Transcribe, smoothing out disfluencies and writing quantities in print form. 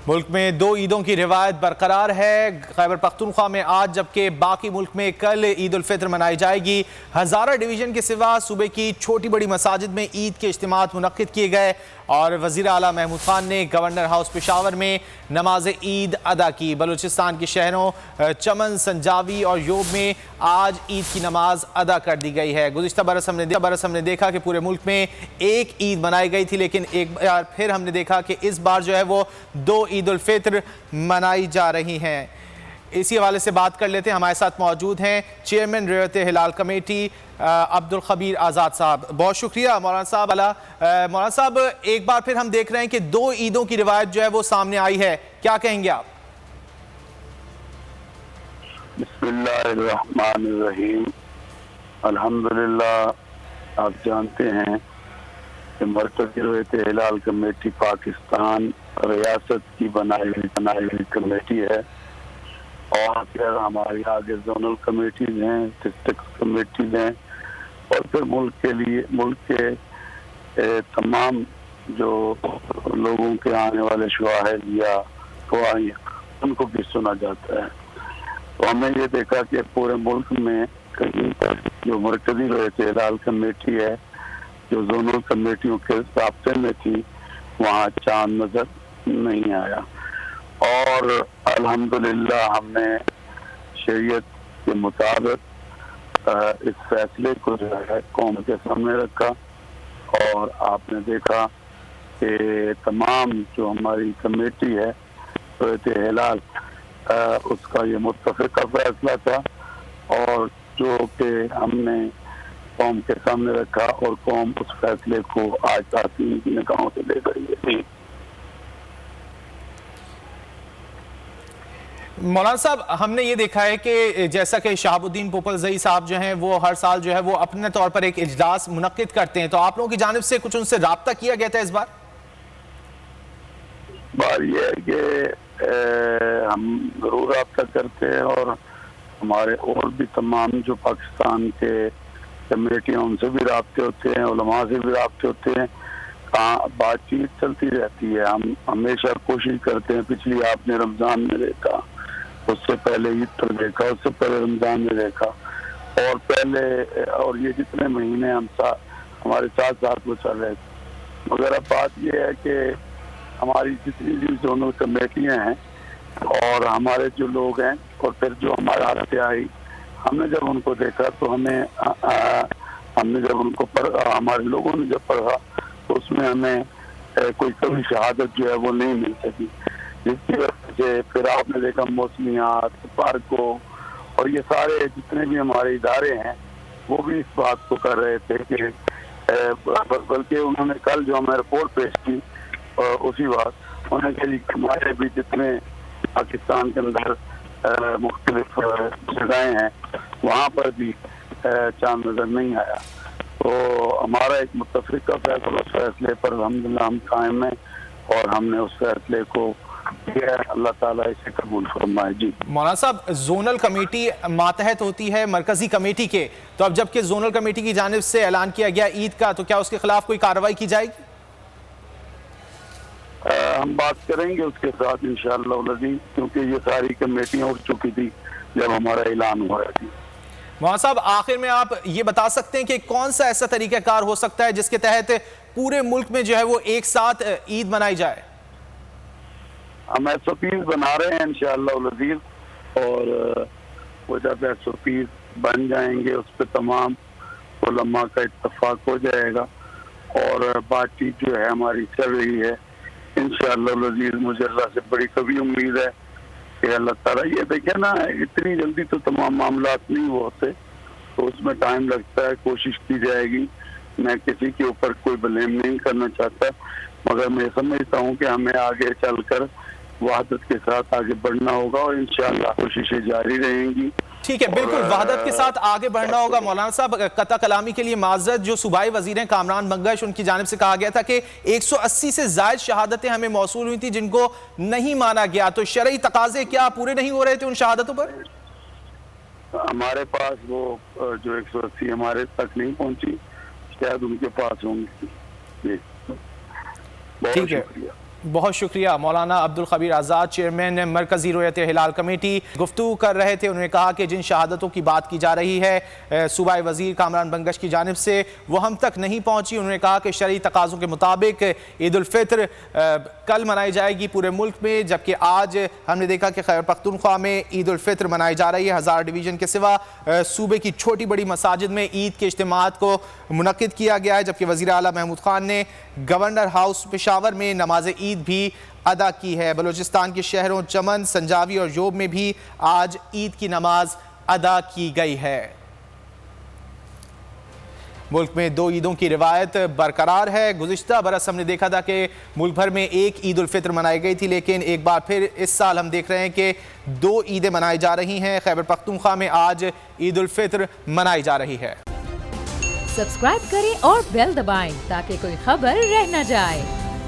ملک میں دو عیدوں کی روایت برقرار ہے۔ خیبر پختونخوا میں آج جبکہ باقی ملک میں کل عید الفطر منائی جائے گی۔ ہزارہ ڈویژن کے سوا صوبے کی چھوٹی بڑی مساجد میں عید کے اجتماعات منعقد کیے گئے اور وزیر اعلیٰ محمود خان نے گورنر ہاؤس پشاور میں نماز عید ادا کی۔ بلوچستان کے شہروں چمن، سنجاوی اور یوب میں آج عید کی نماز ادا کر دی گئی ہے۔ گزشتہ برس ہم نے دیکھا کہ پورے ملک میں ایک عید منائی گئی تھی، لیکن ایک بار پھر ہم نے دیکھا کہ اس بار جو ہے وہ دو عید الفطر منائی جا رہی ہیں۔ اسی حوالے سے بات کر لیتے ہیں، ہمارے ساتھ موجود ہیں چیئرمین ریوت ہلال کمیٹی عبدالخبیر آزاد صاحب۔ بہت شکریہ مولانا صاحب۔ مولانا صاحب، ایک بار پھر ہم دیکھ رہے ہیں کہ دو عیدوں کی روایت جو ہے وہ سامنے آئی ہے، کیا کہیں گے آپ؟ بسم اللہ الرحمن الرحیم۔ الحمدللہ، آپ جانتے ہیں کہ مرکزی ریوت ہلال کمیٹی پاکستان ریاست کی بنائی ہوئی کمیٹی ہے، اور پھر ہماری آگے زونل کمیٹیز ہیں، ڈسٹرکٹ کمیٹیز ہیں، اور پھر ملک کے تمام جو لوگوں کے آنے والے شواہد یا گواہیاں ان کو بھی سنا جاتا ہے۔ تو ہمیں یہ دیکھا کہ پورے ملک میں کہیں پر جو مرکزی ریوت ہلال کمیٹی ہے جو زونل کمیٹیوں کے رابطے میں تھی، وہاں چاند نظر نہیں آیا، اور الحمدللہ ہم نے شریعت کے مطابق اس فیصلے کو جو ہے قوم کے سامنے رکھا، اور آپ نے دیکھا کہ تمام جو ہماری کمیٹی ہے ریوت ہلال اس کا یہ متفقہ فیصلہ تھا، اور جو کہ ہم نے قوم کے سامنے رکھا، اور قوم اس فیصلے کو آج تحسین کی نگاہوں سے لے رہی ہے۔ مولانا صاحب، ہم نے یہ دیکھا ہے کہ جیسا کہ شہاب الدین پوپلزئی صاحب جو ہیں وہ ہر سال جو ہے وہ اپنے طور پر ایک اجلاس منعقد کرتے ہیں، تو آپ لوگوں کی جانب سے کچھ ان سے رابطہ کیا گیا تھا اس بار؟ بات یہ ہے کہ ہم ضرور رابطہ کرتے ہیں، اور ہمارے اور بھی تمام جو پاکستان کے کمیٹیاں ان سے بھی رابطے ہوتے ہیں، علماء سے بھی رابطے ہوتے ہیں، بات چیت چلتی رہتی ہے۔ ہم ہمیشہ کوشش کرتے ہیں، پچھلی آپ نے رمضان میں دیکھا، اس سے پہلے عید پر دیکھا، اس سے پہلے رمضان میں دیکھا، اور یہ جتنے مہینے ہمارے ساتھ وہ چل رہے تھے۔ مگر اب بات یہ ہے کہ ہماری جتنی بھی زونل کمیٹیاں ہیں اور ہمارے جو لوگ ہیں، اور پھر جو ہمارا آئی، ہم نے جب ان کو دیکھا تو ہم نے جب ان کو پڑھا، ہمارے لوگوں نے جب پڑھا، تو اس میں ہمیں کوئی کبھی شہادت جو ہے وہ نہیں مل سکی، جس کی وجہ سے پھر آپ نے دیکھا موسمیات، پارکوں اور یہ سارے جتنے بھی ہمارے ادارے ہیں وہ بھی اس بات کو کر رہے تھے کہ بلکہ انہوں نے کل جو ہمیں رپورٹ پیش کی اسی بات انہوں نے کہا ہمارے بھی جتنے پاکستان کے اندر مختلف جگہیں ہیں وہاں پر بھی چاند نظر نہیں آیا، تو ہمارا ایک متفقہ فیصلہ، اس فیصلے پر الحمدللہ ہم قائم ہیں، اور ہم نے اس فیصلے کو کیا ہے، اللہ تعالیٰ اسے قبول فرمائے۔ جی مولانا صاحب، زونل کمیٹی ماتحت ہوتی ہے مرکزی کمیٹی کے، تو اب جبکہ زونل کمیٹی کی جانب سے اعلان کیا گیا عید کا، تو کیا اس کے خلاف کوئی کارروائی کی جائے گی؟ ہم بات کریں گے اس کے ساتھ انشاءاللہ العزیز، کیونکہ یہ ساری کمیٹیاں اٹھ چکی تھی جب ہمارا اعلان ہوا ہے۔ مولانا صاحب، آخر میں آپ یہ بتا سکتے ہیں کہ کون سا ایسا طریقہ کار ہو سکتا ہے جس کے تحت پورے ملک میں جو ہے وہ ایک ساتھ عید منائی جائے؟ ہم SOPs بنا رہے ہیں انشاءاللہ العزیز، اور وہ جب SOPs بن جائیں گے اس پہ تمام علماء کا اتفاق ہو جائے گا، اور بات چیت جو ہے ہماری چل رہی ہے انشاءاللہ العزیز۔ مجھے اللہ سے بڑی کبھی امید ہے کہ اللہ تعالیٰ، یہ دیکھیں نا، اتنی جلدی تو تمام معاملات نہیں ہوتے، تو اس میں ٹائم لگتا ہے، کوشش کی جائے گی۔ میں کسی کے اوپر کوئی بلیم نہیں کرنا چاہتا، مگر میں سمجھتا ہوں کہ ہمیں آگے چل کر وحدت کے ساتھ آگے بڑھنا ہوگا، اور انشاءاللہ کوششیں جاری رہیں گی۔ ٹھیک ہے، بالکل وحدت کے ساتھ آگے بڑھنا ہوگا۔ مولانا صاحب، قطع کلامی کے لیے معذرت، جو صوبائی وزیر ہیں کامران منگش، ان کی جانب سے کہا گیا تھا کہ 180 سے زائد شہادتیں ہمیں موصول ہوئی تھی جن کو نہیں مانا گیا، تو شرعی تقاضے کیا پورے نہیں ہو رہے تھے ان شہادتوں پر؟ ہمارے پاس وہ جو 180 ہمارے تک نہیں پہنچی، شاید ان کے پاس ہوں گی۔ بہت ٹھیک ہے، شکریہ۔ بہت شکریہ مولانا عبدالخبیر آزاد، چیئرمین مرکزی رویت ہلال کمیٹی گفتگو کر رہے تھے۔ انہوں نے کہا کہ جن شہادتوں کی بات کی جا رہی ہے صوبائی وزیر کامران بنگش کی جانب سے وہ ہم تک نہیں پہنچی۔ انہوں نے کہا کہ شرعی تقاضوں کے مطابق عید الفطر کل منائی جائے گی پورے ملک میں، جبکہ آج ہم نے دیکھا کہ خیبر پختونخوا میں عید الفطر منائی جا رہی ہے۔ ہزارہ ڈویژن کے سوا صوبے کی چھوٹی بڑی مساجد میں عید کے اجتماعات کو منعقد کیا گیا ہے، جبکہ وزیر اعلیٰ محمود خان نے گورنر ہاؤس پشاور میں نماز عید بھی ادا کی ہے۔ بلوچستان کے شہروں چمن، سنجاوی اور یوب میں بھی آج عید کی نماز ادا کی گئی ہے۔ ملک میں 2 عیدوں کی روایت برقرار ہے۔ گزشتہ برس ہم نے دیکھا تھا کہ ملک بھر میں ایک عید الفطر منائی گئی تھی، لیکن ایک بار پھر اس سال ہم دیکھ رہے ہیں کہ 2 عیدیں منائی جا رہی ہیں۔ خیبر پختونخوا میں آج عید الفطر منائی جا رہی ہے۔ سبسکرائب کریں اور بیل دبائیں تاکہ کوئی خبر رہ نہ جائے۔